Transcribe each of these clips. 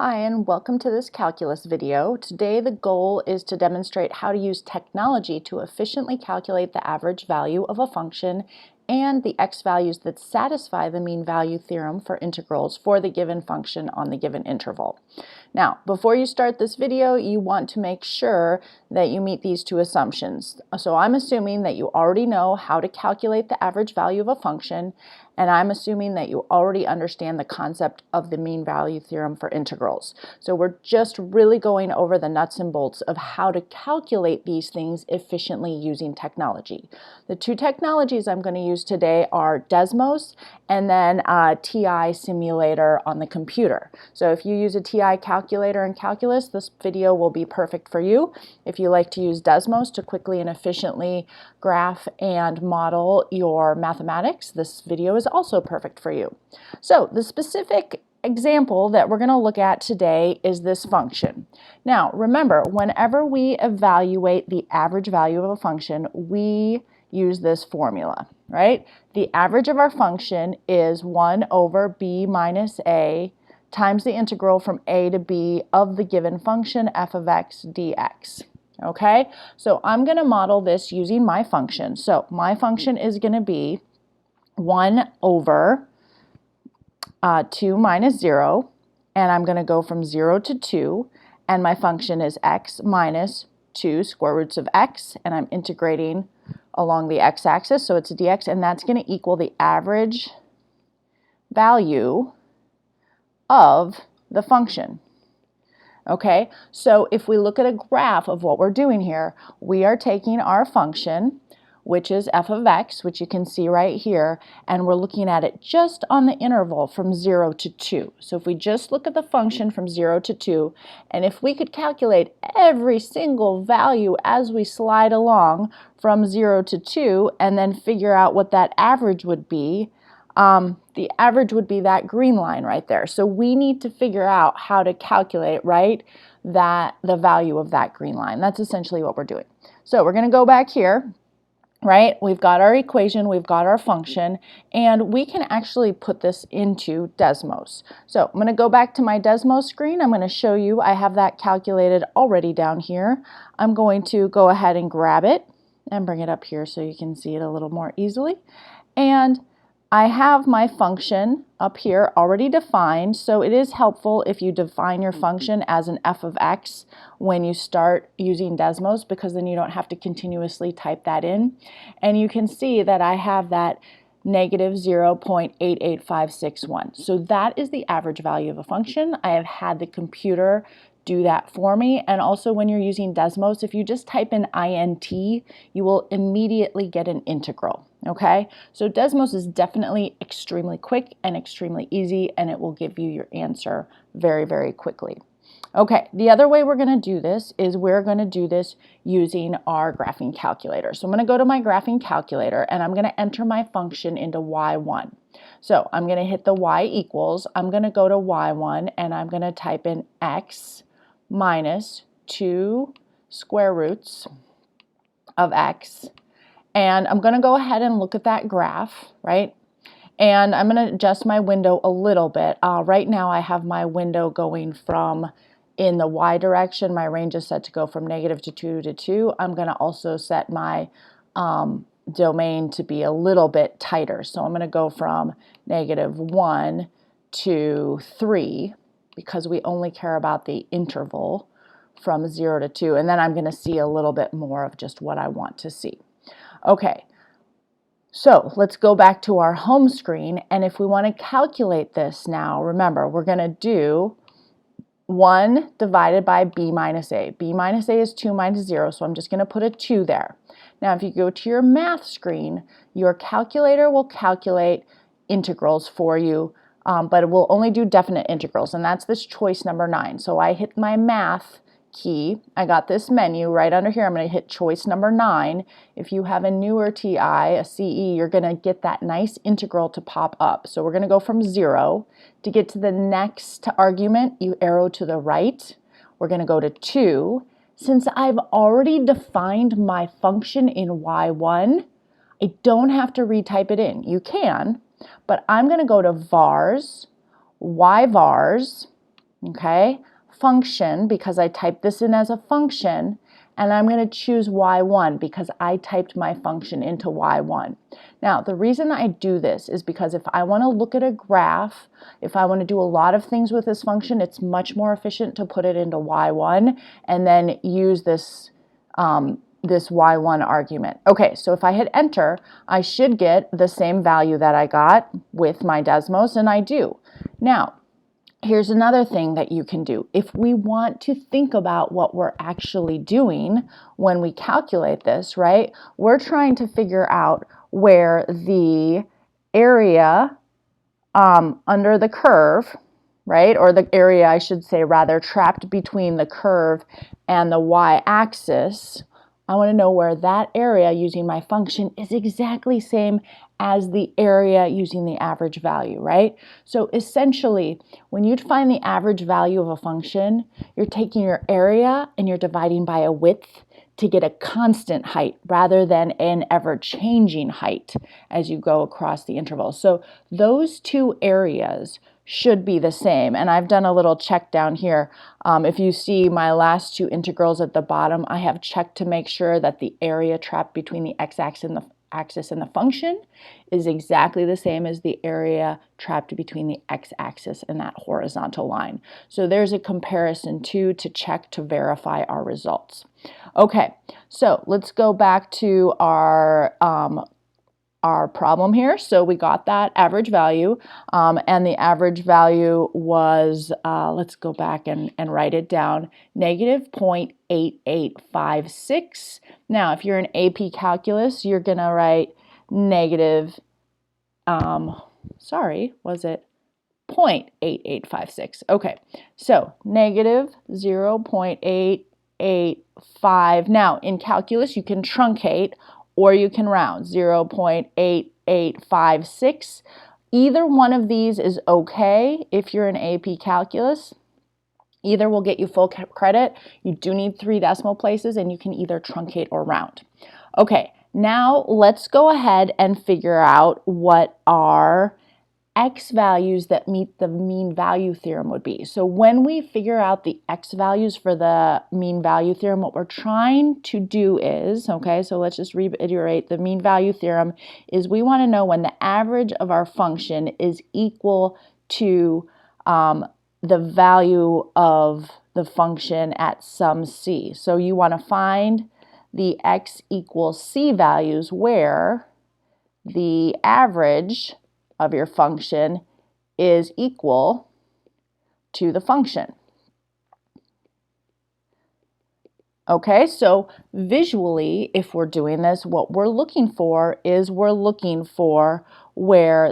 Hi, and welcome to this calculus video. Today the goal is to demonstrate how to use technology to efficiently calculate the average value of a function and the x values that satisfy the mean value theorem for integrals for the given function on the given interval. Now, before you start this video, you want to make sure that you meet these two assumptions. So I'm assuming that you already know how to calculate the average value of a function, and I'm assuming that you already understand the concept of the mean value theorem for integrals. So we're just really going over the nuts and bolts of how to calculate these things efficiently using technology. The two technologies I'm going to use today are Desmos and then a TI simulator on the computer. So if you use a TI calculator in calculus, this video will be perfect for you. If you like to use Desmos to quickly and efficiently graph and model your mathematics, this video is also perfect for you. So the specific example that we're going to look at today is this function. Now remember, whenever we evaluate the average value of a function, we use this formula, right? The average of our function is 1 over b minus a times the integral from a to b of the given function f of x dx. Okay, so I'm going to model this using my function. So my function is going to be 1 over 2 minus 0, and I'm going to go from 0 to 2, and my function is x minus 2 square roots of x, and I'm integrating along the x-axis, so it's dx, and that's going to equal the average value of the function. Okay, so if we look at a graph of what we're doing here, we are taking our function, which is f of x, which you can see right here, and we're looking at it just on the interval from 0 to 2. So if we just look at the function from 0 to 2, and if we could calculate every single value as we slide along from 0 to 2, and then figure out what that average would be, the average would be that green line right there. So we need to figure out how to calculate, right, the value of that green line. That's essentially what we're doing. So we're going to go back here. Right, we've got our equation, we've got our function, and we can actually put this into Desmos. So I'm going to go back to my Desmos screen. I'm going to show you, I have that calculated already down here. I'm going to go ahead and grab it and bring it up here so you can see it a little more easily. And I have my function up here already defined, so it is helpful if you define your function as an f of x when you start using Desmos, because then you don't have to continuously type that in. And you can see that I have that negative 0.88561. So that is the average value of a function. I have had the computer do that for me. And also when you're using Desmos, if you just type in int, you will immediately get an integral. Okay, so Desmos is definitely extremely quick and extremely easy, and it will give you your answer very, very quickly. Okay, the other way we're going to do this is we're going to do this using our graphing calculator. So I'm going to go to my graphing calculator, and I'm going to enter my function into y1. So I'm going to hit the y equals, I'm going to go to y1, and I'm going to type in x minus 2 square roots of x. And I'm going to go ahead and look at that graph, right? And I'm going to adjust my window a little bit. Right now I have my window going from in the y direction. My range is set to go from negative to 2 to 2. I'm going to also set my domain to be a little bit tighter. So I'm going to go from negative 1 to 3 because we only care about the interval from 0 to 2. And then I'm going to see a little bit more of just what I want to see. Okay, so let's go back to our home screen, and if we want to calculate this now, remember, we're going to do 1 divided by b minus a. b minus a is 2 minus 0, so I'm just going to put a 2 there. Now, if you go to your math screen, your calculator will calculate integrals for you, but it will only do definite integrals, and that's this choice number 9. So I hit my math key. I got this menu right under here. I'm going to hit choice number 9. If you have a newer TI, a CE, you're going to get that nice integral to pop up. So we're going to go from 0. To get to the next argument, you arrow to the right. We're going to go to 2. Since I've already defined my function in y1, I don't have to retype it in. You can, but I'm going to go to vars, yvars, okay? Function, because I typed this in as a function, and I'm going to choose y1 because I typed my function into y1. Now, the reason I do this is because if I want to look at a graph, if I want to do a lot of things with this function, it's much more efficient to put it into y1 and then use this this y1 argument. Okay, so if I hit enter, I should get the same value that I got with my Desmos, and I do. Now, here's another thing that you can do. If we want to think about what we're actually doing when we calculate this, right? We're trying to figure out where the area under the curve, right? Or the area, I should say, rather, trapped between the curve and the y-axis. I want to know where that area using my function is exactly same as the area using the average value, right? So essentially, when you find the average value of a function, you're taking your area and you're dividing by a width to get a constant height rather than an ever-changing height as you go across the interval. So those two areas should be the same. And I've done a little check down here. If you see my last two integrals at the bottom, I have checked to make sure that the area trapped between the x-axis and the function is exactly the same as the area trapped between the x-axis and that horizontal line. So there's a comparison too to check to verify our results. Okay, so let's go back to our problem here. So we got that average value, and the average value was, let's go back and write it down, negative 0.8856. Now, if you're in AP Calculus, you're going to write negative, was it 0.8856? Okay, so negative 0.885. Now, in calculus, you can truncate or you can round, 0.8856. Either one of these is okay if you're in AP Calculus. Either will get you full credit. You do need 3 decimal places, and you can either truncate or round. Okay, now let's go ahead and figure out what our x values that meet the mean value theorem would be. So when we figure out the x values for the mean value theorem, what we're trying to do is, okay, so let's just reiterate, the mean value theorem is we want to know when the average of our function is equal to the value of the function at some c. So you want to find the x equals c values where the average of your function is equal to the function. Okay, so visually, if we're doing this, what we're looking for is where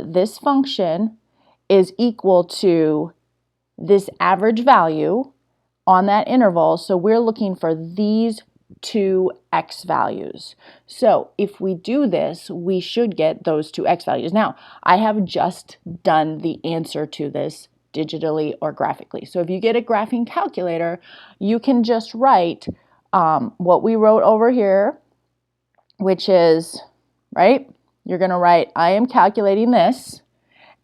this function is equal to this average value on that interval. So we're looking for these two x values. So if we do this, we should get those two x values. Now, I have just done the answer to this digitally or graphically. So if you get a graphing calculator, you can just write what we wrote over here, which is, right, you're going to write, I am calculating this,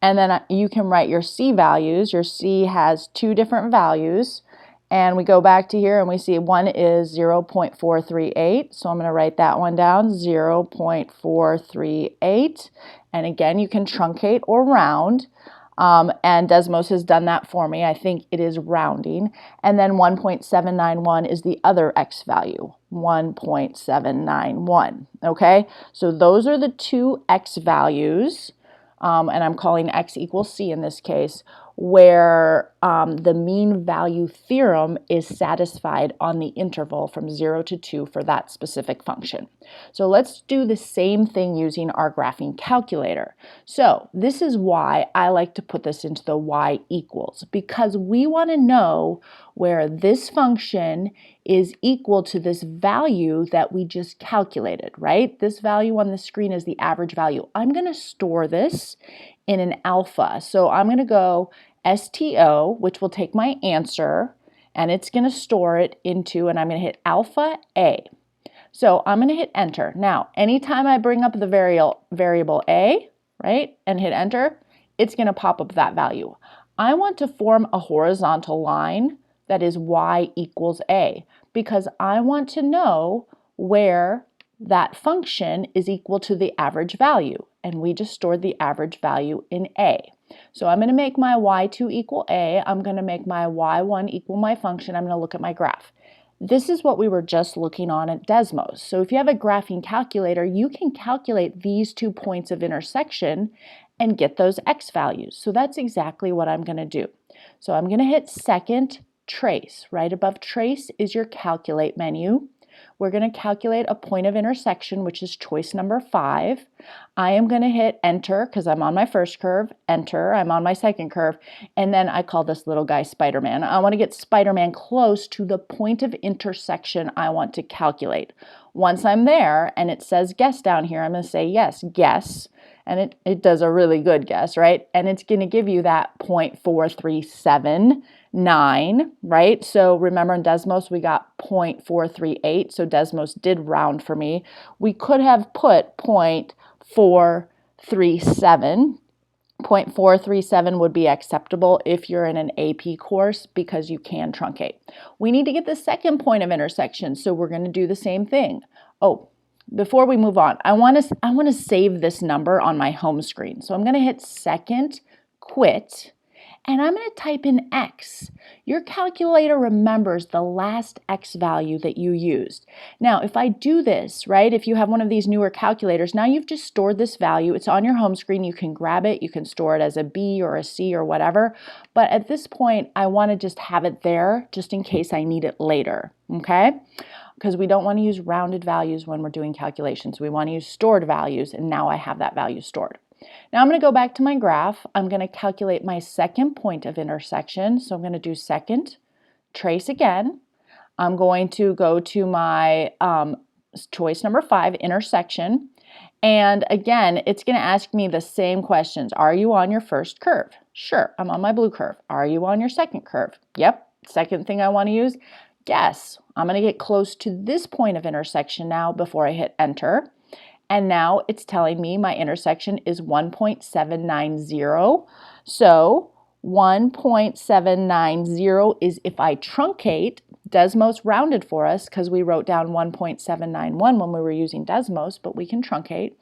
and then you can write your c values. Your c has 2 different values. And we go back to here and we see one is 0.438. So I'm going to write that one down, 0.438. And again, you can truncate or round. And Desmos has done that for me. I think it is rounding. And then 1.791 is the other x value, 1.791. Okay, so those are the 2 x values. And I'm calling x equals c in this case, where the mean value theorem is satisfied on the interval from 0 to 2 for that specific function. So let's do the same thing using our graphing calculator. So this is why I like to put this into the y equals, because we want to know where this function is equal to this value that we just calculated, right? This value on the screen is the average value. I'm going to store this in an alpha. So I'm going to go STO, which will take my answer, and it's going to store it into, and I'm going to hit alpha A. So I'm going to hit enter. Now, anytime I bring up the variable A, right, and hit enter, it's going to pop up that value. I want to form a horizontal line that is y equals a because I want to know where that function is equal to the average value. And we just stored the average value in a. So I'm going to make my y2 equal a. I'm going to make my y1 equal my function. I'm going to look at my graph. This is what we were just looking on at Desmos. So if you have a graphing calculator, you can calculate these 2 points of intersection and get those x values. So that's exactly what I'm going to do. So I'm going to hit second, trace. Right above trace is your calculate menu. We're going to calculate a point of intersection, which is choice number 5. I am going to hit enter because I'm on my first curve, enter, I'm on my second curve, and then I call this little guy Spider-Man. I want to get Spider-Man close to the point of intersection I want to calculate. Once I'm there and it says guess down here, I'm going to say yes, guess. And it does a really good guess, right? And it's going to give you that 0.4379, right? So remember in Desmos we got 0.438, so Desmos did round for me. We could have put 0.437. 0.437 would be acceptable if you're in an AP course because you can truncate. We need to get the second point of intersection, so we're going to do the same thing. Oh, before we move on, I want to save this number on my home screen. So I'm going to hit second, quit, and I'm going to type in x. Your calculator remembers the last x value that you used. Now, if I do this, right, if you have one of these newer calculators, now you've just stored this value. It's on your home screen. You can grab it. You can store it as a B or a C or whatever. But at this point, I want to just have it there just in case I need it later, okay? Because we don't want to use rounded values when we're doing calculations. We want to use stored values, and now I have that value stored. Now I'm going to go back to my graph. I'm going to calculate my second point of intersection. So I'm going to do second, trace again. I'm going to go to my choice number 5, intersection. And again, it's going to ask me the same questions. Are you on your first curve? Sure, I'm on my blue curve. Are you on your second curve? Yep, second thing I want to use. Guess. I'm going to get close to this point of intersection now before I hit enter. And now it's telling me my intersection is 1.790. So 1.790 is if I truncate. Desmos rounded for us because we wrote down 1.791 when we were using Desmos, but we can truncate.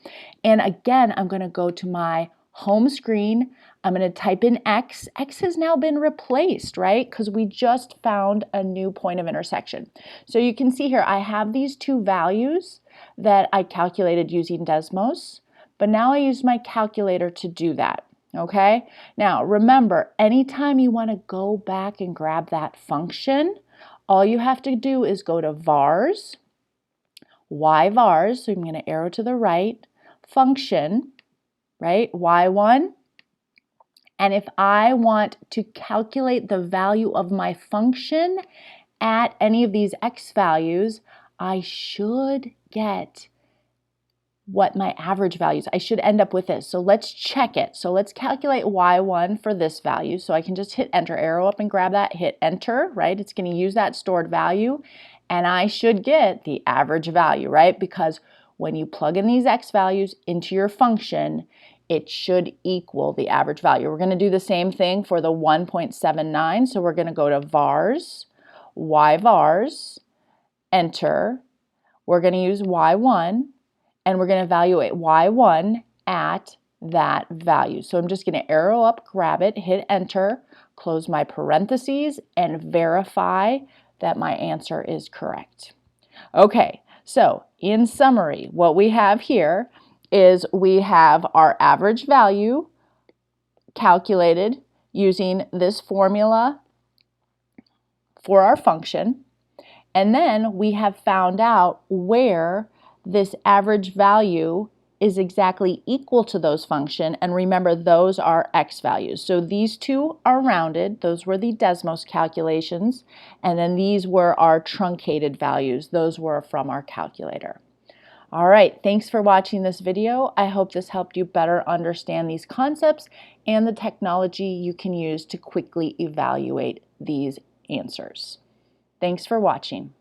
And again, I'm going to go to my home screen. I'm going to type in x. X has now been replaced, right? Because we just found a new point of intersection. So you can see here, I have these 2 values that I calculated using Desmos, but now I use my calculator to do that, okay? Now, remember, anytime you want to go back and grab that function, all you have to do is go to vars, yvars, so I'm going to arrow to the right, function, right, y1, and if I want to calculate the value of my function at any of these x values, I should get what my average values. I should end up with this. So let's check it. So let's calculate y1 for this value. So I can just hit enter, arrow up and grab that, hit enter, right? It's going to use that stored value, and I should get the average value, right? Because when you plug in these x values into your function, it should equal the average value. We're going to do the same thing for the 1.79. So we're going to go to vars, yvars, enter. We're going to use y1, and we're going to evaluate y1 at that value. So I'm just going to arrow up, grab it, hit enter, close my parentheses, and verify that my answer is correct. Okay, so in summary, what we have here is we have our average value calculated using this formula for our function, and then we have found out where this average value is exactly equal to those function, and remember those are x values. So these 2 are rounded, those were the Desmos calculations, and then these were our truncated values, those were from our calculator. All right, thanks for watching this video. I hope this helped you better understand these concepts and the technology you can use to quickly evaluate these answers. Thanks for watching.